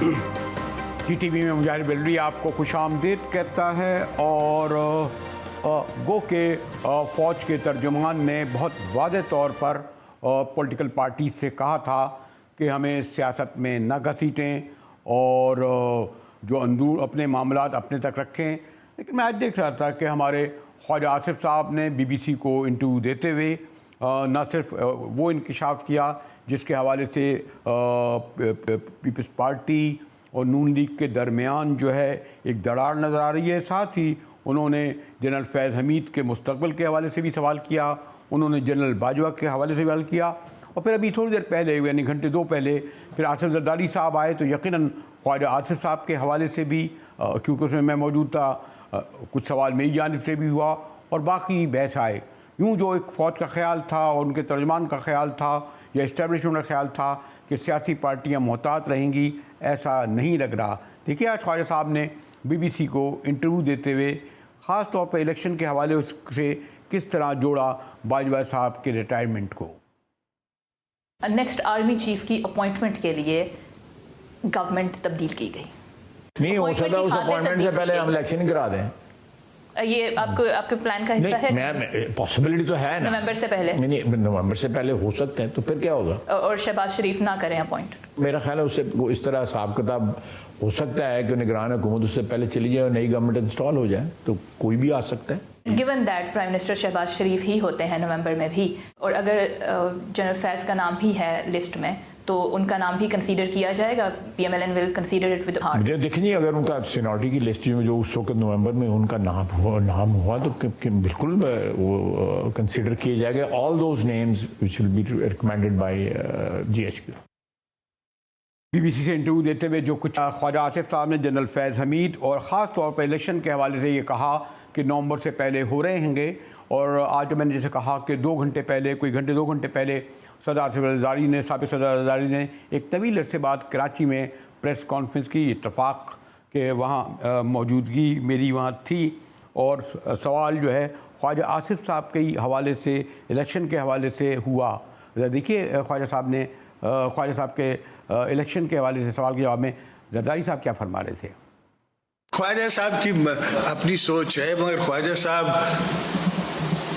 GTV में मुजाहिर बेलवी आपको खुशामदीद कहता है। और गो के फ़ौज के तर्जुमान ने बहुत वाज़ेह तौर पर पॉलिटिकल पार्टी से कहा था कि हमें सियासत में न घसीटें और जो अंदूर अपने मामलात अपने तक रखें। लेकिन मैं आज देख रहा था कि हमारे ख्वाजा आसिफ साहब ने BBC को इंटरव्यू देते हुए न सिर्फ वो इंकशाफ किया जिसके हवाले से पीपल्स पार्टी और नून लीग के दरमियान जो है एक दरार नज़र आ रही है, साथ ही उन्होंने जनरल फैज़ हमीद के मुस्तकबिल के हवाले से भी सवाल किया, उन्होंने जनरल बाजवा के हवाले से सवाल किया। और फिर अभी थोड़ी देर पहले यानी घंटे दो पहले फिर आसिफ जरदारी साहब आए तो यकीनन ख्वाजा आसिफ साहब के हवाले से भी क्योंकि उसमें मैं मौजूद था कुछ सवाल मेरी जानिब से भी हुआ और बाकी बहस आए। यूँ जो एक फ़ौज का ख्याल था और उनके तर्जमान का ख्याल था या इस्टेब्लिशमेंट का ख्याल था कि सियासी पार्टियाँ मोहतात रहेंगी, ऐसा नहीं लग रहा। देखिए आज ख्वाजा साहब ने BBC को इंटरव्यू देते हुए ख़ास तौर पर इलेक्शन के हवाले से किस तरह जोड़ा बाजवा साहब के रिटायरमेंट को। नेक्स्ट आर्मी चीफ की अपॉइंटमेंट के लिए गवर्नमेंट तब्दील की गई नहीं हो सकता, उस अपॉइंटमेंट से पहले हम इलेक्शन ही करा दें। ये आपके प्लान का हिस्सा है? मैं पॉसिबिलिटी तो है ना, नवंबर से पहले नहीं नवंबर से पहले हो सकता है, तो फिर क्या होगा? और शहबाज शरीफ ना करें अपॉइंट? मेरा ख्याल है उससे इस तरह हिसाब किताब हो सकता है कि निगरान हुकूमत उससे पहले चली जाए और नई गवर्नमेंट इंस्टॉल हो जाए, तो कोई भी आ सकता है। Given that prime minister Shahbaz Sharif ही होते हैं नवंबर में भी, और अगर जनरल फैज़ का नाम भी है लिस्ट में तो उनका नाम भी कंसीडर किया जाएगा? PMLN will consider it with heart. मुझे देखिए अगर उनका सीनियरिटी की लिस्ट में जो उस वक्त नवंबर में उनका नाम हुआ तो बिल्कुल वो कंसीडर किया जाएगा। All those names which will be recommended by GHQ। BBC से इंटरव्यू देते हुए जो कुछ ख्वाजा आसिफ साहब ने जनरल फैज़ हमीद और ख़ास तौर पर इलेक्शन के हवाले से ये कहा कि नवंबर से पहले हो रहे होंगे। और आज मैंने जैसे कहा कि 2 घंटे पहले दो घंटे पहले सदर आसिफ जरदारी ने साबिक़ सदर जरदारी ने एक तवील अरसे बाद कराची में प्रेस कॉन्फ्रेंस की, इत्तफाक के वहाँ मौजूदगी मेरी वहाँ थी और सवाल जो है ख्वाजा आसिफ साहब के हवाले से इलेक्शन के हवाले से हुआ। देखिए ख्वाजा साहब के इलेक्शन के हवाले से सवाल के जवाब में जरदारी साहब क्या फरमा रहे थे। ख्वाजा साहब की अपनी सोच है, मगर ख्वाजा साहब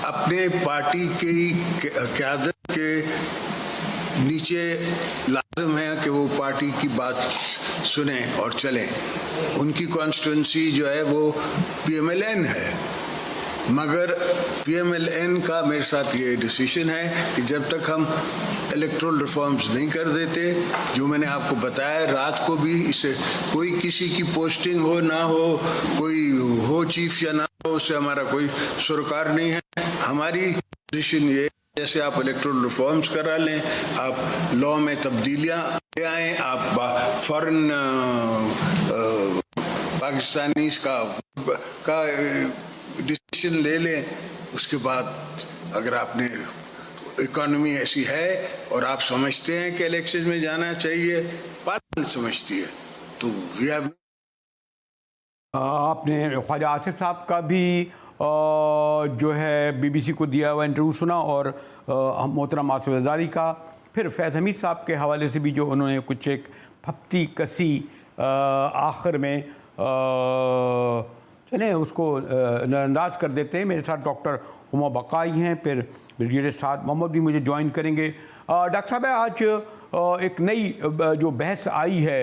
अपने पार्टी की क़यादत के नीचे लाज़िम है कि वो पार्टी की बात सुने और चलें। उनकी कॉन्स्टिट्यूंसी जो है वो PMLN है, मगर PMLN का मेरे साथ ये डिसीजन है कि जब तक हम इलेक्टोरल रिफॉर्म्स नहीं कर देते, जो मैंने आपको बताया रात को भी, इससे कोई किसी की पोस्टिंग हो ना हो, कोई हो चीफ या ना हो, उससे हमारा कोई सरोकार नहीं है। हमारी पोजीशन ये, जैसे आप इलेक्टोरल रिफॉर्म्स करा लें, आप लॉ में तब्दीलियां ले आएँ, आप फॉरेन पाकिस्तानी का डिसीजन ले लें, उसके बाद अगर आपने इकोनॉमी ऐसी है और आप समझते हैं कि इलेक्शन में जाना चाहिए, पार्लियामेंट समझती है, तो वी हैव। आपने ख्वाजा आसिफ साहब का भी जो है BBC को दिया हुआ इंटरव्यू सुना और मोहतरम आसिफ जरदारी का, फिर फैज़ हमीद साहब के हवाले से भी जो उन्होंने कुछ एक फप्ती कसी आखिर में चलें उसको नज़रअंदाज कर देते हैं। मेरे साथ डॉक्टर हुमा बकाई हैं, फिर ब्रिगेडियर साद मोहम्मद भी मुझे ज्वाइन करेंगे। डॉक्टर साहब आज एक नई जो बहस आई है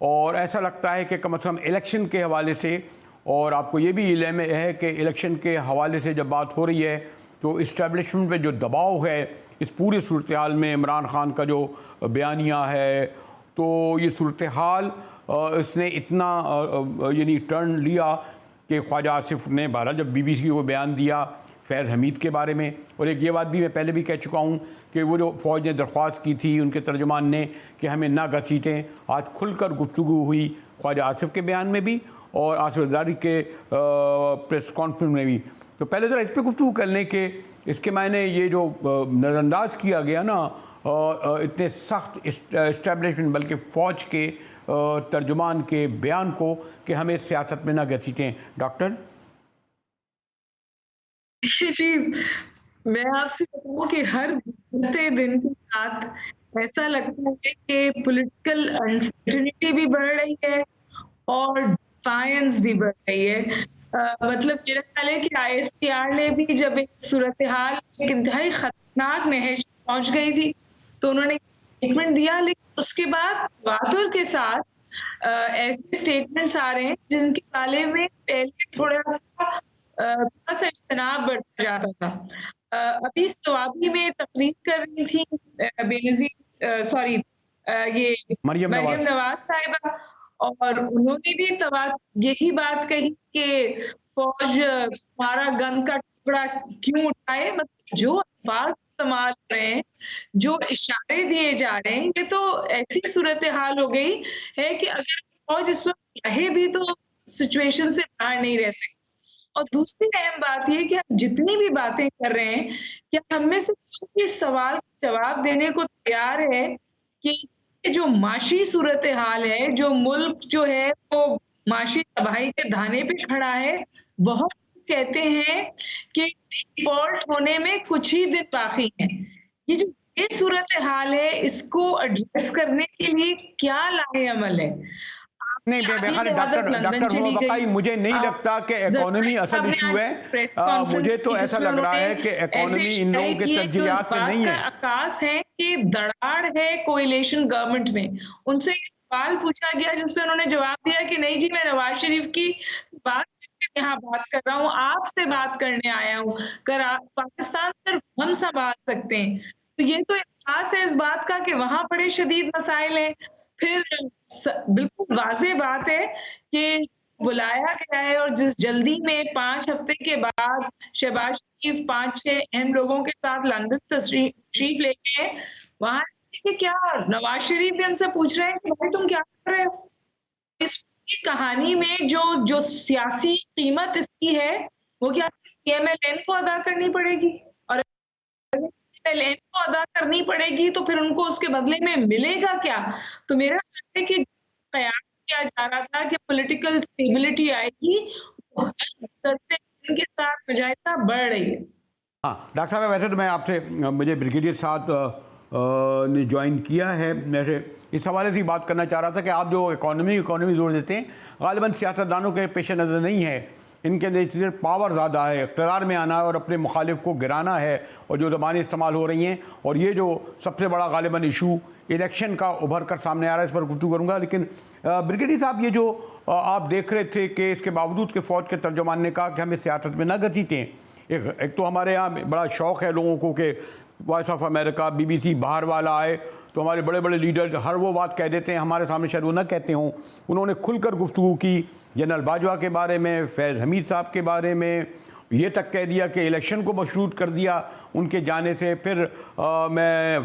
और ऐसा लगता है कि कम से कम इलेक्शन के हवाले से, और आपको ये भी इल्म है कि इलेक्शन के हवाले से जब बात हो रही है तो इस्टेब्लिशमेंट पे जो दबाव है इस पूरी सूरत हाल में, इमरान खान का जो बयानिया है, तो ये सूरत हाल इसने इतना यानी टर्न लिया कि ख्वाजा आसिफ ने बहरहाल जब BBC को बयान दिया फैज़ हमीद के बारे में, और एक ये बात भी मैं पहले भी कह चुका हूँ कि वो जो फ़ौज ने दरख्वास्त की थी उनके तर्जुमान ने कि हमें ना घसीटें, आज खुलकर गुफ्तगू हुई ख्वाजा आसिफ के बयान में भी और आसिफ जरदारी के प्रेस कॉन्फ्रेंस में भी। तो पहले ज़रा इस पर गुफ्तगू करने के इसके मायने ये जो नज़रअंदाज किया गया ना इतने सख्त इस्टेब्लिशमेंट बल्कि फ़ौज के तर्जुमान के बयान को कि हमें सियासत में ना घसीटें। डॉक्टर जी, मैं आपसे बताऊं कि हर गुजरते दिन के साथ ऐसा लगता है कि पॉलिटिकल अनसर्टेनिटी भी बढ़ रही है और डिफायंस भी बढ़ रही है। मतलब मेरा ख्याल है कि ISTR ने भी जब एक सूरत हाल एक इंतहाई खतरनाक नहज पहुंच गई थी तो उन्होंने स्टेटमेंट दिया, लेकिन उसके बाद तवातुर के साथ ऐसे स्टेटमेंट्स आ रहे हैं जिनके बारे में पहले थोड़ा सा इज्तनाब बढ़ता जाता था। अभी स्वाबी में तकरीर कर रही थी बेनज़ीर सॉरी ये मरियम मरियम नवाज। नवाज साहिबा, और उन्होंने भी यही बात कही कि फौज हमारा गन का टुकड़ा क्यों उठाए। मतलब जो अल्फाज इस्तेमाल हो रहे हैं, जो इशारे दिए जा रहे हैं, ये तो ऐसी सूरत हाल हो गई है कि अगर फौज इस वक्त चाहे भी तो सिचुएशन से बाहर नहीं रह सकती। और दूसरी अहम बात ये कि हम जितनी भी बातें कर रहे हैं, क्या हम में से कोई इस सवाल का जवाब देने को तैयार है कि जो माशी सूरत हाल है, जो मुल्क जो है वो माशी तबाही के धाने पे खड़ा है। बहुत कहते हैं कि डिफॉल्ट होने में कुछ ही दिन बाकी हैं। ये सूरत हाल है, इसको एड्रेस करने के लिए क्या लाहे अमल है? नहीं, बेखार डॉक्टर हुमा बकाई, मुझे नहीं लगता कि इकोनॉमी असल इशू है। मुझे तो ऐसा लग रहा है कि इकोनॉमी इन लोगों के तरजीहात में नहीं है। आकाश है कि दरार है कोalition गवर्नमेंट में। उनसे ये सवाल पूछा गया जिसपे उन्होंने जवाब दिया कि नहीं जी, मैं नवाज शरीफ की बात यहाँ बात कर रहा हूँ, आपसे बात करने आया हूँ। पाकिस्तान सिर्फ हम संभाल सकते हैं। तो ये तो एहसास है इस बात का कि वहां बड़े शदीद मसाइल हैं। फिर बिल्कुल वाज़ेह बात है कि बुलाया गया है और जिस जल्दी में 5 हफ्ते के बाद शहबाज शरीफ 5-6 अहम लोगों के साथ लंदन तशरीफ लेके हैं, वहां क्या नवाज शरीफ भी उनसे पूछ रहे हैं कि भाई तुम क्या कर रहे हो? इस कहानी में जो सियासी कीमत इसकी है वो क्या PMLN को अदा करनी पड़ेगी, और PMLN को अदा करनी पड़ेगी तो फिर उनको उसके बदले में मिलेगा क्या? तो मेरा ख्याल है कि कयास किया जा रहा था कि पॉलिटिकल स्टेबिलिटी आएगी, इनके साथ मुजाहिदा बढ़ रही है। हाँ डॉक्टर साहब, वैसे तो मैं आपसे मुझे ब्रिगेडियर साहब ने ज्वाइन किया है, वैसे इस हवाले से बात करना चाह रहा था कि आप जो इकोनॉमी जोड़ देते हैं, गालिबन सियासतदानों के पेश नज़र नहीं है। इनके अंदर सिर्फ पावर ज़्यादा है, इक़्तिदार में आना है और अपने मुखालिफ को गिराना है, और जो ज़बानें इस्तेमाल हो रही हैं, और ये जो सबसे बड़ा गालिबन इशू इलेक्शन का उभर कर सामने आ रहा है, इस पर गुफ्तगू करूँगा। लेकिन ब्रिगेडियर साहब, ये जो आप देख रहे थे कि इसके बावजूद कि फ़ौज के तर्जुमान ने कहा कि हमें सियासत में न घसीटें, एक तो हमारे यहाँ बड़ा शौक़ है लोगों को कि वॉइस ऑफ अमेरिका, BBC बाहर वाला आए तो हमारे बड़े बड़े लीडर हर वो बात कह देते हैं, हमारे सामने शायद वो ना कहते हों। उन्होंने खुलकर गुफ्तगू की जनरल बाजवा के बारे में, फैज़ हमीद साहब के बारे में, ये तक कह दिया कि इलेक्शन को मशरूत कर दिया उनके जाने से। फिर मैं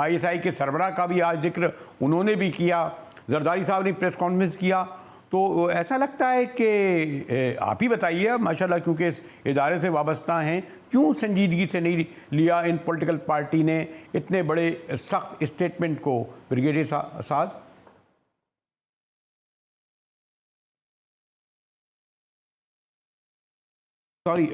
ISI के सरबराह का भी आज जिक्र उन्होंने भी किया, जरदारी साहब ने प्रेस कॉन्फ्रेंस किया। तो ऐसा लगता है कि आप ही बताइए माशाल्लाह, क्योंकि इस इदारे से वाबस्ता हैं, क्यों संजीदगी से नहीं लिया इन पॉलिटिकल पार्टी ने इतने बड़े सख्त स्टेटमेंट को? ब्रिगेडियर साहब। सॉरी,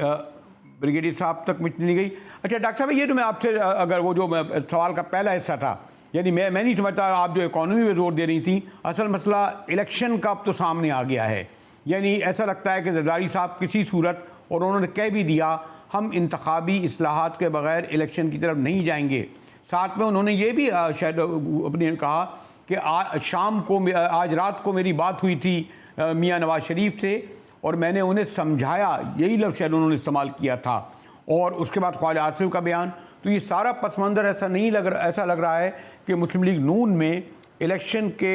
ब्रिगेडियर साहब तक मुझे नहीं गई। अच्छा डॉक्टर साहब, ये तो मैं आपसे अगर वो जो सवाल का पहला हिस्सा था, यानी मैं नहीं समझता आप जो इकोनॉमी में जोर दे रही थी, असल मसला इलेक्शन का अब तो सामने आ गया है। यानी ऐसा लगता है कि जरदारी साहब किसी सूरत, और उन्होंने कह भी दिया, हम इंतखाबी इस्लाहात के बगैर इलेक्शन की तरफ नहीं जाएंगे। साथ में उन्होंने ये भी शायद अपने कहा कि शाम को, आज रात को मेरी बात हुई थी मियाँ नवाज शरीफ से और मैंने उन्हें समझाया, यही लफ्ज़ शायद उन्होंने इस्तेमाल किया था। और उसके बाद ख्वाजा आसिफ का बयान। तो ये सारा पस मंज़र ऐसा लग रहा है कि मुस्लिम लीग नून में इलेक्शन के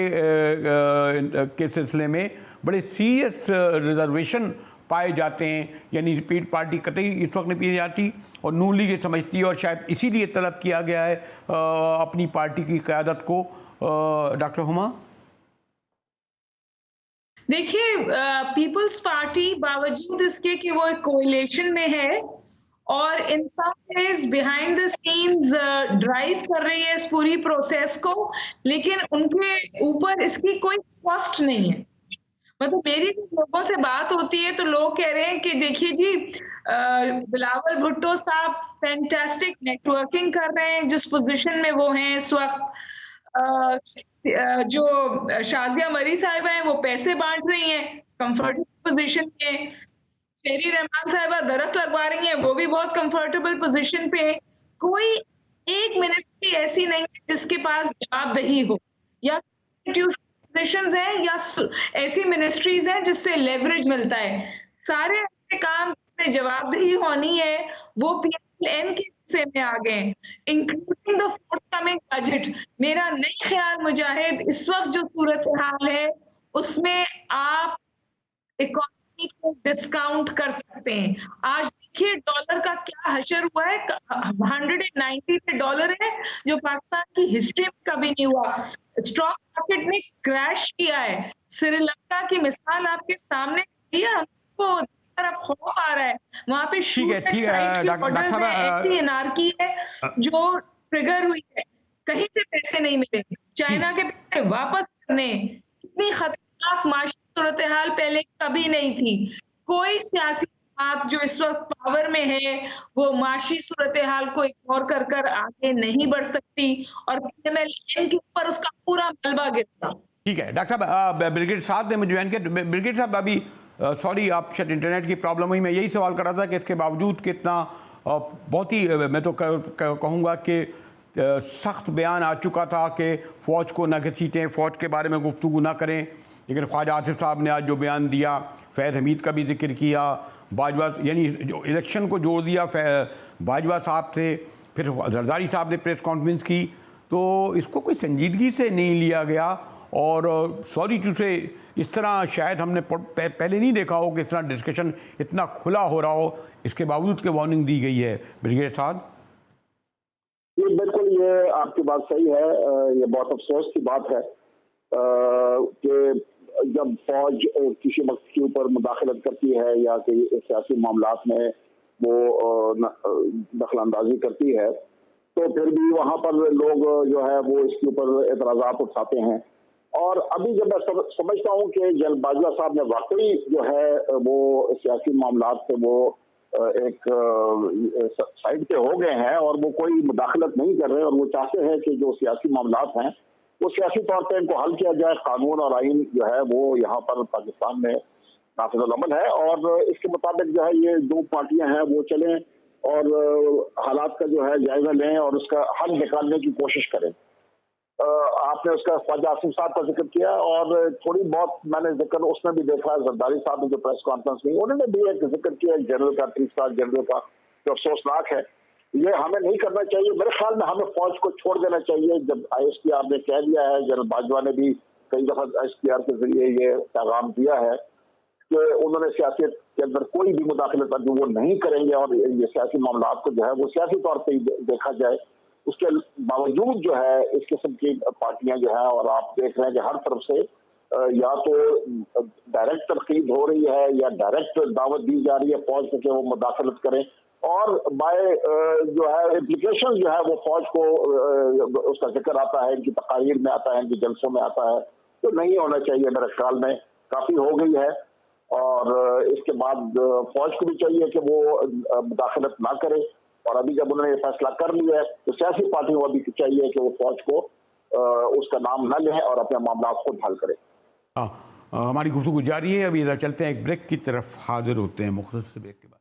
सिलसिले में बड़े सीरियस रिजर्वेशन पाए जाते हैं। यानी रिपीट पार्टी कतई इस वक्त नहीं पी जाती, और नून लीग ये समझती है, और शायद इसीलिए तलब किया गया है अपनी पार्टी की क़यादत को। डॉक्टर हुमा। देखिए, पीपल्स पार्टी बावजूद इसके कि वो एक कोएलिशन में है और in some ways behind the scenes drive कर रही है इस पूरी प्रोसेस को, लेकिन उनके ऊपर इसकी कोई कॉस्ट नहीं है। मतलब मेरी जब लोगों से बात होती है तो लोग कह रहे हैं कि देखिए जी, बिलावल भुट्टो साहब फैंटास्टिक नेटवर्किंग कर रहे हैं जिस पोजीशन में वो हैं इस वक्त। जो शाजिया मरी साहिबा हैं वो पैसे बांट रही हैं कंफर्टेबल पोजीशन में। शेरी रहमान साहिबा दरख्त लगवा रही हैं, वो भी बहुत कंफर्टेबल पोजीशन पे है। कोई एक मिनिस्ट्री ऐसी नहीं है जिसके पास जवाबदेही हो, या पोजीशंस हैं या ऐसी मिनिस्ट्रीज हैं जिससे लेवरेज मिलता है। सारे ऐसे काम जिसमें जवाबदेही होनी है वो पीएमएलएन के हिस्से में आ गए, इंक्लूडिंग द फोर्थकमिंग बजट। मेरा नहीं ख्याल मुजाहिद इस वक्त जो सूरत हाल है उसमें आप इकोनॉमी को डिस्काउंट कर सकते हैं। आज देखिए डॉलर का क्या हशर हुआ है, 190 पे डॉलर है जो पाकिस्तान की हिस्ट्री में कभी नहीं हुआ। स्टॉक मार्केट ने क्रैश किया है। श्रीलंका की मिसाल आपके सामने है, हमको अब खौफ आ रहा है। वहां पे ठीक है डॉक्टर साहब, ऐसी एनार्की है जो ट्रिगर हुई है, कहीं से पैसे नहीं मिले, चाइना के पैसे वापस करने। इतनी खतरनाक माशी सूरत हाल पहले कभी नहीं थी। कोई सियासी जमात जो इस वक्त पावर में है वो माशी सूरत हाल को इग्नोर कर कर आगे नहीं बढ़ सकती और पीएमएलएन के ऊपर उसका पूरा मलबा गिरता। ठीक है डॉक्टर साहब, ब्रिगेड साहब ने मुझे ज्वाइन किया। ब्रिगेड साहब अभी सॉरी आप शायद इंटरनेट की प्रॉब्लम हुई, मैं यही सवाल कर रहा था कि इसके बावजूद कितना बहुत ही मैं तो कहूँगा कि सख्त बयान आ चुका था कि फ़ौज को न घसीटें, फ़ौज के बारे में गुफ्तगू ना करें, लेकिन ख्वाजा आसिफ साहब ने आज जो बयान दिया, फैज़ हमीद का भी जिक्र किया, बाजवा यानी जो इलेक्शन को जोड़ दिया बाजवा साहब से, फिर जरदारी साहब ने प्रेस कॉन्फ्रेंस की, तो इसको कोई संजीदगी से नहीं लिया गया। और सॉरी टू से इस तरह शायद हमने पहले नहीं देखा हो कि इस तरह डिस्कशन इतना खुला हो रहा हो, इसके बावजूद के वार्निंग दी गई है। ब्रिगेड साहब ये बिल्कुल, ये आपकी बात सही है। ये बहुत अफसोस की बात है कि जब फौज किसी वक्त के ऊपर मुदाखलत करती है या कि सियासी मामलात में वो दखल अंदाजी करती है, तो फिर भी वहाँ पर लोग जो है वो इसके ऊपर एतराज़ात उठाते हैं। और अभी जब मैं समझता हूँ कि जनरल बाजवा साहब ने वाकई जो है वो सियासी मामलात से वो एक साइड पे हो गए हैं और वो कोई मुदाखलत नहीं कर रहे हैं, और वो चाहते हैं कि जो सियासी मामलात हैं वो सियासी तौर पर इनको हल किया जाए। कानून और आइन जो है वो यहाँ पर पाकिस्तान में नाफिज़ुल अमल है और इसके मुताबिक जो है ये दो पार्टियां हैं वो चलें और हालात का जो है जायजा लें और उसका हल निकालने की कोशिश करें। आपने उसका ख्वाजा आसिफ साहब का जिक्र किया और थोड़ी बहुत मैंने जिक्र उसमें भी देखा, जरदारी साहब ने जो प्रेस कॉन्फ्रेंस में उन्होंने भी एक जिक्र किया जनरल का, 3 स्टार जनरल का, जो अफसोसनाक है। ये हमें नहीं करना चाहिए। मेरे ख्याल में हमें फौज को छोड़ देना चाहिए। जब ISPR ने कह दिया है, जनरल बाजवा ने भी कई दफा ISPR के जरिए ये पैगाम दिया है कि उन्होंने सियासत के अंदर कोई भी मुदाखलत अभी वो नहीं करेंगे और ये सियासी मामलात को जो है वो सियासी तौर पर ही देखा जाए। उसके बावजूद जो है इस किस्म की पार्टियां जो है, और आप देख रहे हैं कि हर तरफ से या तो डायरेक्ट तरकीब हो रही है या डायरेक्ट दावत दी जा रही है फौज को कि वो मुदाखलत करें, और बाय जो है इम्प्लीकेशन जो है वो फौज को उसका जिक्र आता है, इनकी तकारीर में आता है, इनके जलसों में आता है। तो नहीं होना चाहिए, मेरे ख्याल में काफ़ी हो गई है। और इसके बाद फौज को भी चाहिए कि वो मुदाखलत ना करे, और अभी जब उन्होंने ये फैसला कर लिया है तो सियासी पार्टियों को भी चाहिए कि वो फौज को उसका नाम न लें और अपने मामला खुद हल करें। हमारी गुफ्तगू जारी है, अभी इधर चलते हैं एक ब्रेक की तरफ, हाजिर होते हैं मुख्तसर ब्रेक के बाद।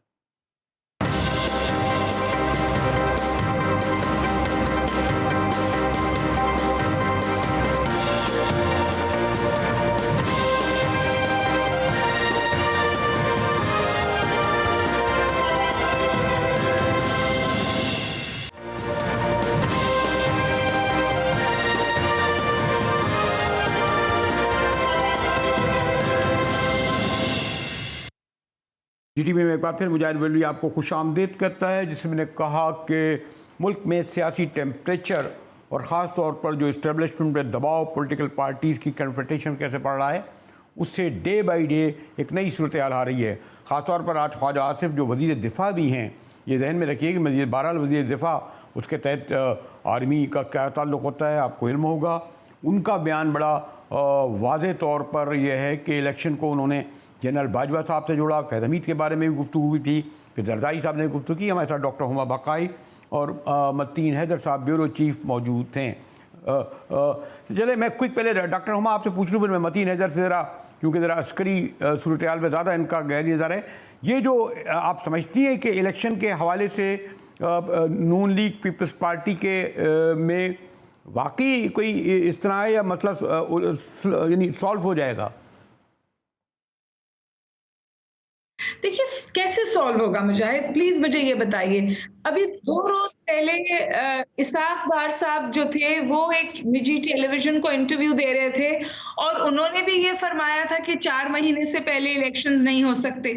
GTV में एक बार फिर मुजाहिद वली आपको खुशामदीद करता है, जिसमें मैंने कहा कि मुल्क में सियासी टेम्परेचर और ख़ास तौर पर जो इस्टेब्लिशमेंट पर दबाव पॉलिटिकल पार्टीज़ की कन्फ्रंटेशन कैसे पड़ रहा है, उससे डे बाई डे एक नई सूरत हाल आ रही है। ख़ास तौर पर आज ख्वाजा आसिफ जो वज़ीर दिफ़ा भी हैं, ये जहन में रखिए कि बहरहाल वज़ीर दिफ़ा, उसके तहत आर्मी का क्या ताल्लुक़ होता है आपको इल्म होगा। उनका बयान बड़ा वाज़े तौर पर यह है कि इलेक्शन को उन्होंने जनरल बाजवा साहब से जोड़ा, फैज़ हमीद के बारे में भी गुफ्तगू हुई थी फिर जरदारी साहब ने गुफ्तगू की। हमारे साथ डॉक्टर हुमा बकाई और मतीन हैदर साहब ब्यूरो चीफ मौजूद थे। चले मैं क्विक पहले डॉक्टर हुमा आपसे पूछ लूँ, फिर मैं मतीन हैदर से ज़रा, क्योंकि ज़रा अस्करी सूरत हाल में ज़्यादा इनका गहरी नज़र है। ये जो आप समझती हैं कि इलेक्शन के हवाले से नून लीग पीपल्स पार्टी के में वाकई कोई इस तरह है या मसला यानी सॉल्व हो जाएगा? देखिए कैसे सॉल्व होगा मुजाहिद, प्लीज मुझे ये बताइए। अभी 2 रोज पहले इसाक डार साहब जो थे वो एक निजी टेलीविजन को इंटरव्यू दे रहे थे और उन्होंने भी ये फरमाया था कि 4 महीने से पहले इलेक्शंस नहीं हो सकते।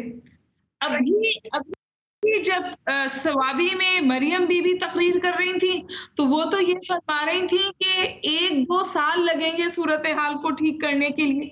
अभी जब सवाबी में मरियम बीबी तकरीर कर रही थी तो वो तो ये फरमा रही थी कि 1-2 साल लगेंगे सूरत हाल को ठीक करने के लिए।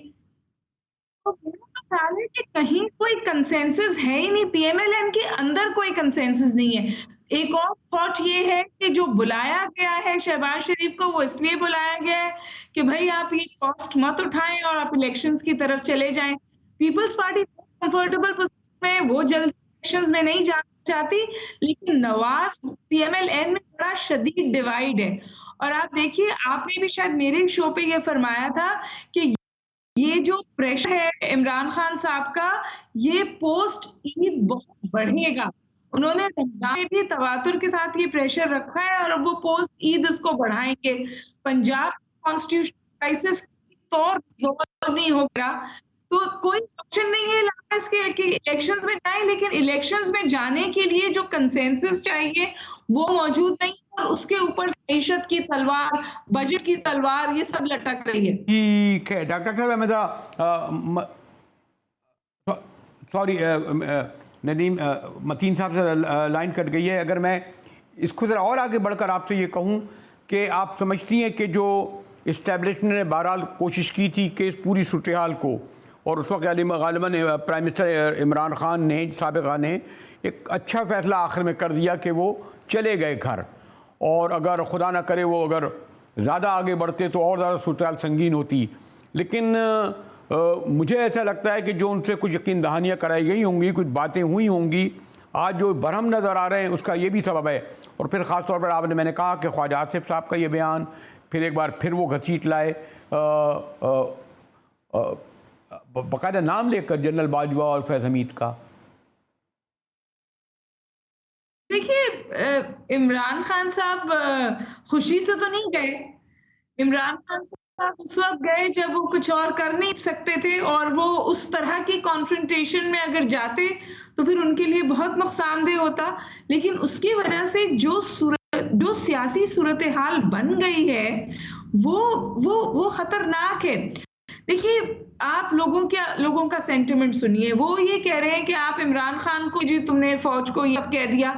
तो मेरा ख्याल है कि कहीं कोई कंसेंसस है ही नहीं, पीएमएलएन के अंदर कोई कंसेंसस नहीं है। एक और थॉट ये है कि जो बुलाया गया है शहबाज शरीफ को, वो इसलिए बुलाया गया है कि भाई आप ये कॉस्ट मत उठाएं और आप इलेक्शंस की तरफ चले जाएं। पीपल्स पार्टी कंफर्टेबल पोजीशन में, वो जल्द इलेक्शंस में नहीं जाना चाहती, लेकिन नवाज पीएमएलएन में बड़ा शदीद डिवाइड है। और आप देखिए, आपने भी शायद मेरे शो पे ये फरमाया था कि ये जो प्रेशर है इमरान खान साहब का, ये पोस्ट ईद बहुत बढ़ेगा। उन्होंने रमजान में भी तवातुर के साथ ये प्रेशर रखा है और अब वो पोस्ट ईद उसको बढ़ाएंगे। पंजाब कॉन्स्टिट्यूशन क्राइसिस तो रिजॉल्व नहीं होगा, तो कोई ऑप्शन नहीं है इसके कि इलेक्शंस में जाए, लेकिन इलेक्शंस में जाने के लिए जो कंसेंसस चाहिए वो मौजूद नहीं, और उसके ऊपर मईशत की तलवार, बजट की तलवार, ये सब लटक रही है। ठीक है डॉक्टर साहब, मैं सॉरी नदीम, मतीन साहब से लाइन कट गई है। अगर मैं इसको ज़रा और आगे बढ़कर आपसे ये कहूँ कि आप समझती हैं कि जो इस्टेब्लिशमेंट ने बहरहाल कोशिश की थी कि इस पूरी सूरत हाल को, और उस वक्त गालिबन प्राइम मिनिस्टर इमरान खान ने, साबिक़ा ने एक अच्छा फ़ैसला आखिर में कर दिया कि वो चले गए घर, और अगर खुदा ना करे वो अगर ज़्यादा आगे बढ़ते तो और ज़्यादा सूरत हाल संगीन होती। लेकिन मुझे ऐसा लगता है कि जो उनसे कुछ यकीन दहानियाँ कराई गई होंगी, कुछ बातें हुई होंगी, आज जो बरहम नज़र आ रहे हैं उसका ये भी सबब है। और फिर ख़ास तौर पर मैंने कहा कि ख्वाजा आसिफ साहब का ये बयान फिर एक बार फिर वो घसीट लाए, बाकायदा नाम लेकर जनरल बाजवा और फैज़ हमीद का। देखिए इमरान खान साहब खुशी से तो नहीं गए। इमरान खान साहब उस वक्त गए जब वो कुछ और कर नहीं सकते थे, और वो उस तरह की कॉन्फ्रंटेशन में अगर जाते तो फिर उनके लिए बहुत नुकसानदेह होता। लेकिन उसकी वजह से जो सियासी सूरत हाल बन गई है वो खतरनाक है। देखिए आप लोगों का सेंटिमेंट सुनिए। वो ये कह रहे हैं कि आप इमरान खान को, जी तुमने फौज को ये कह दिया,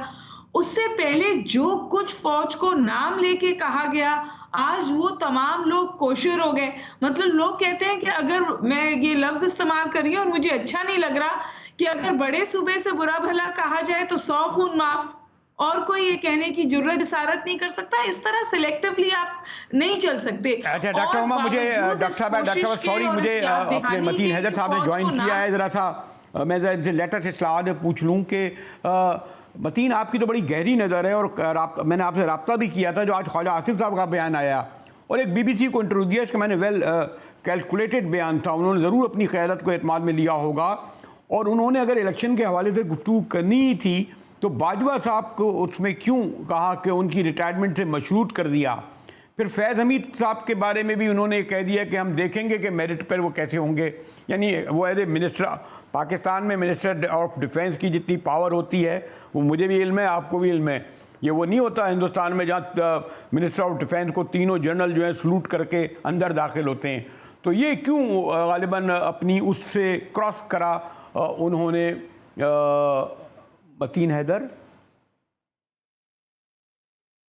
उससे पहले जो कुछ फौज को नाम लेके कहा गया, आज वो तमाम लोग कोशर हो गए। मतलब लोग कहते हैं कि अगर मैं ये लफ्ज इस्तेमाल कर रही हूँ और मुझे अच्छा नहीं लग रहा कि अगर बड़े सूबे से बुरा भला कहा जाए तो 100 खून माफ, और कोई ये कहने की जुर्रत इशारत नहीं कर सकता। इस तरह सिलेक्टिवली आप नहीं चल सकते। अच्छा डॉक्टर उमा, मुझे डॉक्टर साहब सॉरी, मुझे अपने मतीन हैदर साहब ने ज्वाइन किया है, ज़रा सा मैं इनसे लेटेस्ट इस्लाहात पूछ लूँ कि मतीन आपकी तो बड़ी गहरी नज़र है, और मैंने आपसे रब्ता भी किया था जो आज ख्वाजा आसिफ साहब का बयान आया, और एक BBC को इंटरव्यू दिया, इसका मैंने वेल कैलकुलेटेड बयान था। उन्होंने ज़रूर अपनी क़यादत को एतमाद में लिया होगा, और उन्होंने अगर इलेक्शन के हवाले से गुफ्तगू करनी ही थी तो बाजवा साहब को उसमें क्यों कहा कि उनकी रिटायरमेंट से मशरूत कर दिया। फिर फैज़ हमीद साहब के बारे में भी उन्होंने कह दिया कि हम देखेंगे कि मेरिट पर वो कैसे होंगे, यानी वो एज ए मिनिस्टर, पाकिस्तान में मिनिस्टर ऑफ डिफेंस की जितनी पावर होती है वो मुझे भी इल्म है, आपको भी इल्म है, ये वो नहीं होता हिंदुस्तान में जहाँ मिनिस्टर ऑफ डिफेंस को तीनों जनरल जो है सलूट करके अंदर दाखिल होते हैं। तो ये क्यों गालिबन अपनी उससे क्रॉस करा उन्होंने मतीन हैदर?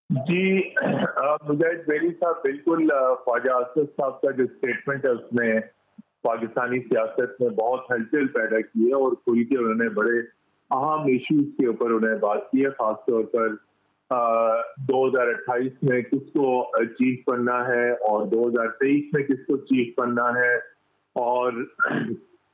जी मुजाहिद बेली साहब, बिल्कुल ख्वाजा आसिफ साहब का जो स्टेटमेंट है उसमें पाकिस्तानी सियासत में बहुत हलचल पैदा की है, और खुल के उन्होंने बड़े अहम इश्यूज के ऊपर उन्हें बात की है। खासतौर पर 2028 में किसको चीफ बनना है और 2023 में किसको चीफ बनना है, और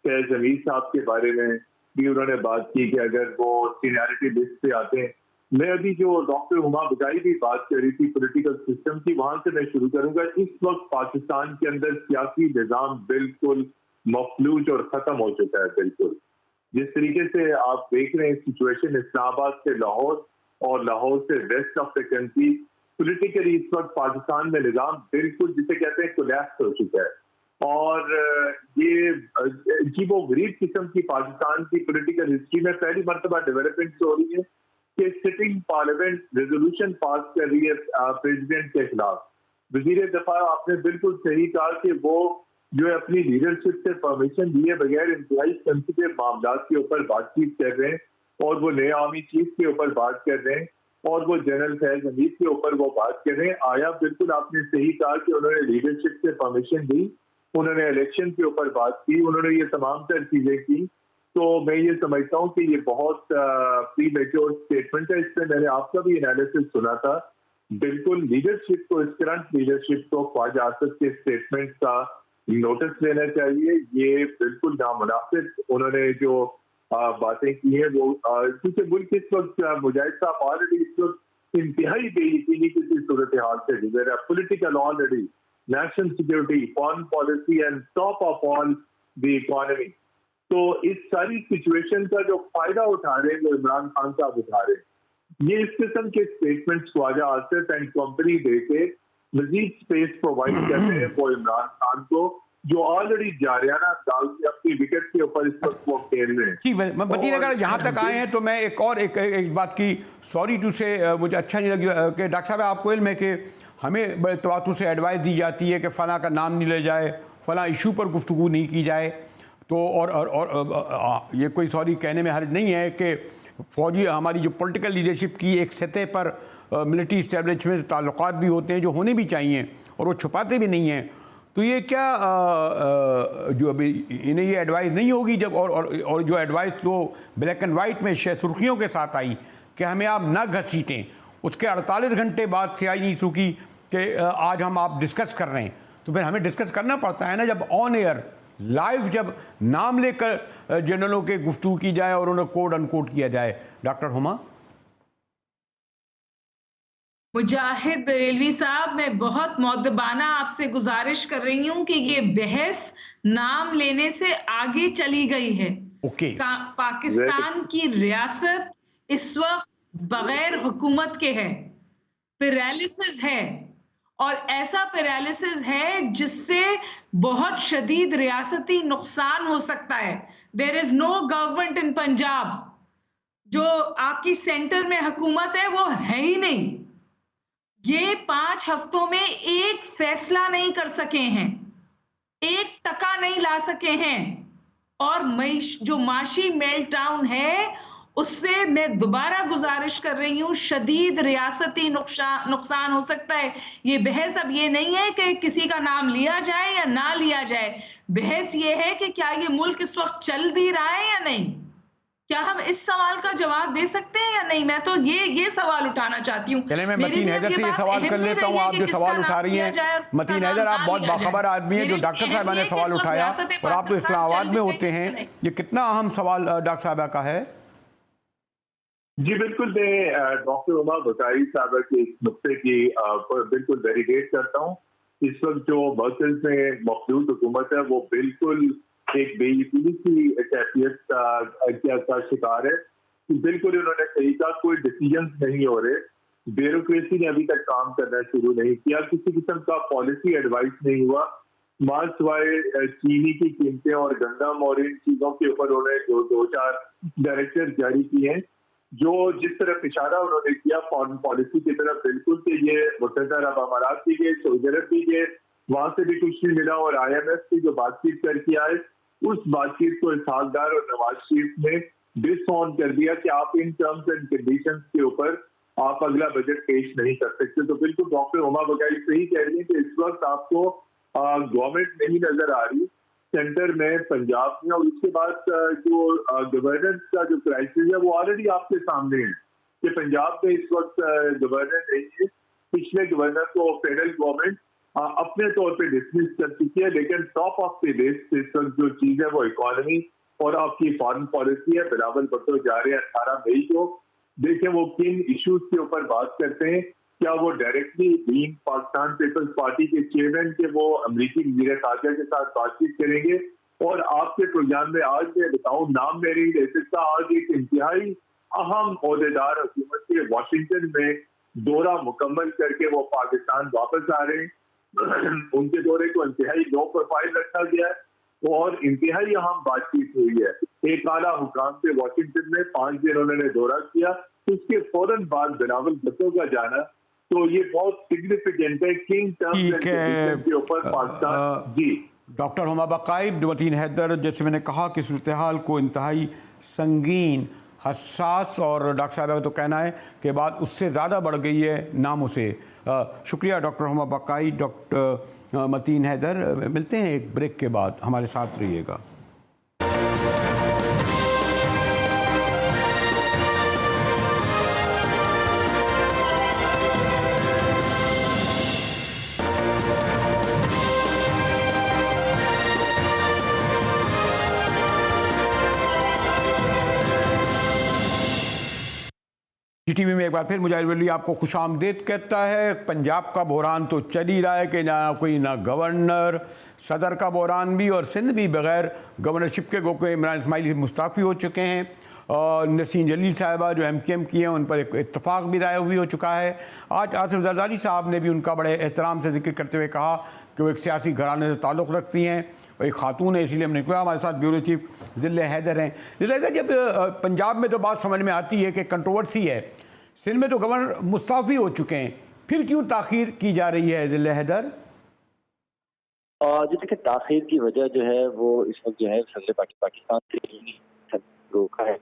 फैज़ हमीद साहब के बारे में भी उन्होंने बात की कि अगर वो सीनियरिटी लिस्ट पे आते हैं। मैं अभी जो डॉक्टर हुमा बगाई भी बात कर रही थी पॉलिटिकल सिस्टम की, वहां से मैं शुरू करूंगा। इस वक्त पाकिस्तान के अंदर सियासी निजाम बिल्कुल मफलूज और खत्म हो चुका है। बिल्कुल जिस तरीके से आप देख रहे हैं सिचुएशन इस्लामाबाद से लाहौर और लाहौर से west of the country, politically इस वक्त पाकिस्तान में निजाम बिल्कुल जिसे कहते हैं कोलैप्स हो चुका है। और ये अजीबो गरीब किस्म की पाकिस्तान की पॉलिटिकल हिस्ट्री में पहली मरतबा डेवलपमेंट हो रही है कि सिटिंग पार्लियामेंट रेजोल्यूशन पास कर रही है प्रेसिडेंट के खिलाफ। वजीर दफा आपने बिल्कुल सही कहा कि वो जो है अपनी लीडरशिप से परमिशन दिए बगैर इंतहाई सेंसिटिव मामला के ऊपर बातचीत कर रहे हैं, और वो नए आर्मी चीफ के ऊपर बात कर रहे हैं, और वो जनरल फैज हमीद के ऊपर वो बात कर रहे हैं। आया बिल्कुल आपने सही कहा कि उन्होंने लीडरशिप से परमिशन दी, उन्होंने इलेक्शन के ऊपर बात की, उन्होंने ये तमाम तर चीजें की। तो मैं ये समझता हूँ कि ये बहुत प्री मेच्योर स्टेटमेंट है। इससे मैंने आपका भी एनालिसिस सुना था। बिल्कुल लीडरशिप को, इस करंट लीडरशिप को ख्वाजा आसद के स्टेटमेंट का नोटिस लेना चाहिए। ये बिल्कुल नामुनासिब उन्होंने जो बातें की हैं वो, क्योंकि मुल्क इस वक्त मुजाहिद साहब ऑलरेडी इस वक्त इंतहाई बेयकीनी किसी सूरत हाल से गुजर रहा है। Political already, national security, foreign policy and top of all the economy. तो इस सारी सिचुएशन का जो फायदा उठा रहे हैं वो इमरान खान साहब उठा रहे हैं। ये इस किस्म के statements Khawaja Asif and company दे के मजीद स्पेस प्रोवाइड कर रहे हैं वो इमरान खान को, जो ऑलरेडी जारियाना दाल से अपनी विकेट के ऊपर इस वक्त वो खेल रहे हैं। जी, मतीन अगर यहाँ तक आए हैं तो मैं एक और एक बात की सॉरी टू से मुझे अच्छा नहीं लगी कि डॉक्टर साहब आपको इल्म है कि हमें तवातुर से एडवाइस दी जाती है कि फ़लाँ का नाम नहीं ले जाए, फ़लाँ इशू पर गुफ्तगू नहीं की जाए। तो और ये कोई सॉरी कहने में हर्ज नहीं है कि फौजी हमारी जो पॉलिटिकल लीडरशिप की एक सतह पर मिलिट्री इस्टेब्लिशमेंट ताल्लुकात भी होते हैं जो होने भी चाहिए और वो छुपाते भी नहीं हैं। तो ये क्या जो अभी इन्हें ये एडवाइस नहीं होगी जब और जो एडवाइस तो ब्लैक एंड वाइट में सुर्खियों के साथ आई कि हमें आप ना घसीटें, उसके 48 घंटे बाद से आई नहीं सूखी कि आज हम आप डिस्कस कर रहे हैं। तो फिर हमें डिस्कस करना पड़ता है ना, जब ऑन एयर लाइव जब नाम लेकर जनरलों के गुफ्तगू की जाए और उन्हें कोड अनकोड किया जाए। डॉक्टर हुमा। मुजाहिद बरेलवी साहब, मैं बहुत मौदबाना आपसे गुजारिश कर रही हूं कि ये बहस नाम लेने से आगे चली गई है। पाकिस्तान की रियासत इस वक्त बगैर हुकूमत के है, पैरालिसिस है, और ऐसा पैरालिसिस है जिससे बहुत शदीद रियासती नुकसान हो सकता है। There is no government in Punjab. जो आपकी सेंटर में हुकूमत है वो है ही नहीं। ये 5 हफ्तों में एक फैसला नहीं कर सके हैं, 1 टका नहीं ला सके हैं, और जो माशी मेल्टडाउन है उससे मैं दोबारा गुजारिश कर रही हूं, शदीद रियासती नुकसान हो सकता है। ये बहस अब ये नहीं है कि किसी का नाम लिया जाए या ना लिया जाए, बहस ये है कि क्या ये मुल्क इस वक्त चल भी रहा है या नहीं। क्या हम इस सवाल का जवाब दे सकते हैं या नहीं? मैं तो ये सवाल उठाना चाहती हूँ। चले मैं मतीन हैदर से ये सवाल कर लेता हूँ। आप जो सवाल उठा रही हैं मतीन हैदर, आप बहुत बाखबर आदमी हैं। जो डॉक्टर साहबा ने सवाल उठाया और आप तो इस्लामाबाद में होते हैं, ये कितना अहम सवाल डॉक्टर साहबा का है? जी बिल्कुल, मैं डॉक्टर उमा बगाई साहबा के इस नुक्ते की बिल्कुल वेरीडेट करता हूँ। इस वक्त जो मर्कज़ में मौजूद हुकूमत है वो बिल्कुल एक बेयकीनी की कैफियत का शिकार है। बिल्कुल उन्होंने सही कहा, कोई डिसीजन नहीं हो रहे, ब्यूरोक्रेसी ने अभी तक काम करना शुरू नहीं किया, किसी किस्म का पॉलिसी एडवाइस नहीं हुआ। माल सिवाय चीनी की कीमतें और गंदम और इन चीजों के ऊपर उन्होंने जो 2-4 डायरेक्टर जारी किए हैं, जो जिस तरफ इशारा उन्होंने किया फॉरेन पॉलिसी की तरफ, बिल्कुल कि ये मुत्तहदा अरब अमारात की गए, सऊदी अरब की गए, वहां से भी कुछ नहीं मिला, और IMF की जो बातचीत करके आए उस बातचीत को इसहाकदार और नवाज शरीफ ने डिसऑन कर दिया कि आप इन टर्म्स एंड कंडीशंस के ऊपर आप अगला बजट पेश नहीं कर सकते। तो बिल्कुल डॉक्टर उमा बगाई सही कह रही है कि इस वक्त आपको गवर्नमेंट नहीं नजर आ रही सेंटर में, पंजाब में, और उसके बाद जो गवर्नेंस का जो क्राइसिस है वो ऑलरेडी आपके सामने है कि पंजाब में इस वक्त गवर्नर नहीं है। पिछले गवर्नर को फेडरल गवर्नमेंट अपने तौर पे डिसमिस कर चुकी है, लेकिन टॉप ऑफ द लिस्ट इस वक्त जो चीज है वो इकोनॉमी और आपकी फॉरेन पॉलिसी है। बिलावल भुट्टो जा रहे हैं 18 मई को। देखें वो किन इश्यूज के ऊपर बात करते हैं। क्या वो directly being Pakistan People's Party के चेयरमैन के वो अमरीकी वज़ीर ख़ारजा के साथ बातचीत करेंगे। और आपके प्रोग्राम में आज मैं बताऊं, नाम मेरे ही ले सकता, आज एक इंतहाई अहम ओहदेदार हुकूमत के वाशिंगटन में दौरा मुकम्मल करके वो पाकिस्तान वापस आ रहे हैं। उनके दौरे को इंतहाई लो प्रोफाइल रखा गया है और इंतहाई अहम बातचीत हुई है। एक आला हुकाम से वाशिंगटन में 5 दिन उन्होंने दौरा किया, उसके फौरन बाद बिलावल भुट्टो का जाना, तो ये बहुत सिग्निफिकेंट है। किंग टर्म्स के ऊपर पाकिस्तान। जी डॉक्टर हुमा बकाई, मतीन हैदर, जैसे मैंने कहा कि सूरत हाल को इंतहाई संगीन, हसास, और डॉक्टर साहब का तो कहना है कि बात उससे ज़्यादा बढ़ गई है नामों से। शुक्रिया डॉक्टर हुमा बकाई, डॉक्टर मतीन हैदर। मिलते हैं एक ब्रेक के बाद, हमारे साथ रहिएगा। टीवी में एक बार फिर मुजाहिर वली आपको खुशामदीद कहता है। पंजाब का बहरान तो चल ही रहा है कि ना गवर्नर, सदर का बहरान भी, और सिंध भी बगैर गवर्नरशिप के गो इमरान इस्माइल मुस्ताफ़ी हो चुके हैं। और नसीन जलील साहिबा जो MKM की हैं, उन पर एक इत्तफाक भी राय हुई हो चुका है। आज आसिफ जरदारी साहब ने भी उनका बड़े एहतराम से जिक्र करते हुए कहा कि वो एक सियासी घराने से ताल्लुक़ रखती हैं, एक खातून है, इसीलिए हमने कहा। हमारे साथ ब्यूरो चीफ ज़िले हैदर हैं। ज़िले हैदर, जब पंजाब में तो बात समझ में आती है कि कंट्रोवर्सी है, सिंध में तो गवर्नर मुस्ताफ़ी हो चुके हैं, फिर क्यों ताख़ीर की जा रही है ज़िले हैदर? जी देखिए, ताख़ीर की वजह जो है वो इस वक्त जो है सदर पाकिस्तान से रोका है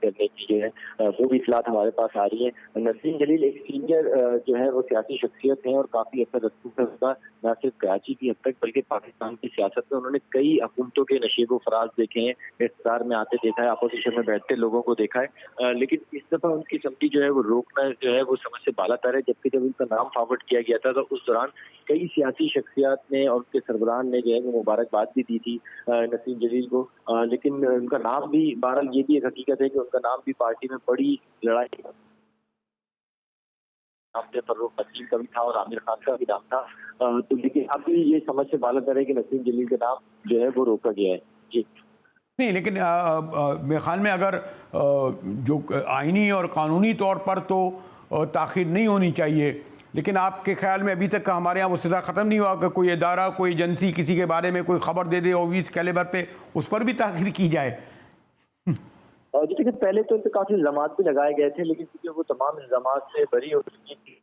करने की जो है वो भी इतलात हमारे पास आ रही है। नसीम जलील एक सीनियर जो है वो सियासी शख्सियत है और काफ़ी असर रखता है, न सिर्फ कराची की हद तक बल्कि पाकिस्तान की सियासत में उन्होंने कई हुकूमतों के नशेब व फराज देखे हैं, इक़्तिदार में आते देखा है, अपोजिशन में बैठते लोगों को देखा है। लेकिन इस दफ़ा उनकी समझी जो है वो रोकना जो है वो समझ से बाला तर है। जबकि जब उनका नाम फॉरवर्ड किया गया था तो उस दौरान कई सियासी शख्सियात ने और उनके सरबराहान ने जो है वो मुबारकबाद भी दी थी नसीम जलील को। लेकिन उनका नाम भी, बहरहाल ये भी एक हकीकत है कि उनका नाम भी पार्टी में बड़ी लड़ाई फर्रुख नसीम का भी था और आमिर खान का भी नाम था। तो लेकिन अभी ये समझ से बाला तर है कि नसीम जलील का नाम जो है वो रोका गया है। जी नहीं, लेकिन मेरे ख्याल में अगर जो आइनी और कानूनी तौर पर तो ताख़ीर नहीं होनी चाहिए, लेकिन आपके ख्याल में अभी तक हमारे यहाँ वो सिलसिला ख़त्म नहीं हुआ कि कोई इदारा, कोई एजेंसी किसी के बारे में कोई खबर दे दे और इस कैलेबर पे उस पर भी ताख़ीर की जाए? जी देखिए, पहले तो इन पर काफ़ी इल्ज़ामात भी लगाए गए थे, लेकिन क्योंकि वो तमाम इल्ज़ामात से बरी हो चुकी थी,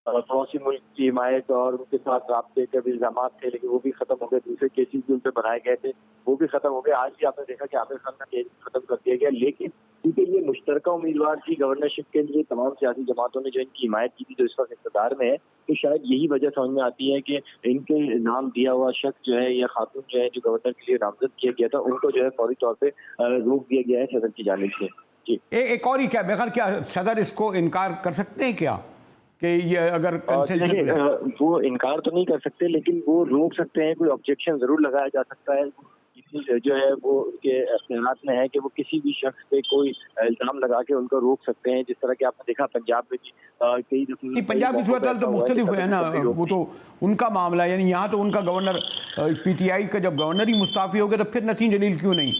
पड़ोसी मुल्क की हिमायत और उनके साथ राब्ते के भी इल्ज़ामात थे, लेकिन वो भी खत्म हो गए। दूसरे केसेस भी उन पर बनाए गए थे, वो भी खत्म हो गए। आज भी आपने देखा कि आमिर खान का केस खत्म कर दिया गया। लेकिन क्योंकि ये मुश्तरका उम्मीदवार थी गवर्नरशिप के लिए, तमाम सियासी जमातों ने जो इनकी हिमायत की थी, जो इस वक्त इक़्तिदार में है, तो शायद यही वजह समझ में आती है कि इनके नाम दिया हुआ शख्स जो है या खातून जो है जो गवर्नर के लिए नामजद किया गया था, उनको जो है फौरी तौर पर रोक दिया गया है सदर की जानिब से। जी एक और ही क्या बेखर, क्या सदर इसको इनकार कर सकते हैं क्या कि ये अगर वो इनकार तो नहीं कर सकते, लेकिन वो रोक सकते हैं। कोई ऑब्जेक्शन जरूर लगाया जा सकता है। जो है वो उनके इख्तियारात में है कि वो किसी भी शख्स पे कोई इल्जाम लगा के उनको रोक सकते हैं। जिस तरह के आपने देखा पंजाब में भी कई दफे पंजाब की सूरत तो मुख्तलिफ है ना, वो तो उनका मामला है। यानी यहाँ तो उनका गवर्नर PTI का जब गवर्नर ही मुस्ताफ़ी हो गया तो फिर नसीम जलील क्यों नहीं?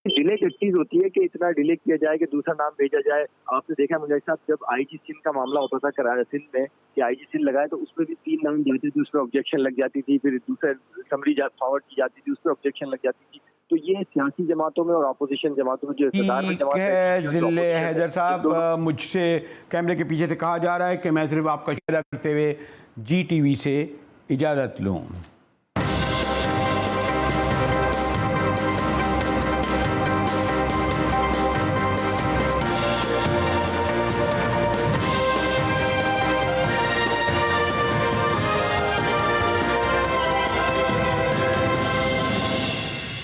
डिले एक चीज होती है कि इतना डिले किया जाए कि दूसरा नाम भेजा जाए। आपने देखा मुजाहिद साहब, जब IG सिंध का मामला होता था कराची सिंध में कि IG सिंध लगाए तो उसमें भी 3 नाम जाते थे, उस पर ऑब्जेक्शन लग जाती थी, फिर दूसरे समरी फॉरवर्ड की जाती थी, उस पर ऑब्जेक्शन लग जाती थी। तो ये सियासी जमातों में और अपोजिशन जमातों में जो इक़्तिदार में जमात है। ज़िले हैदर साहब, मुझसे कैमरे के पीछे से कहा जा रहा है कि मैं सिर्फ आपका शेयर करते हुए GTV से इजाज़त लूँ।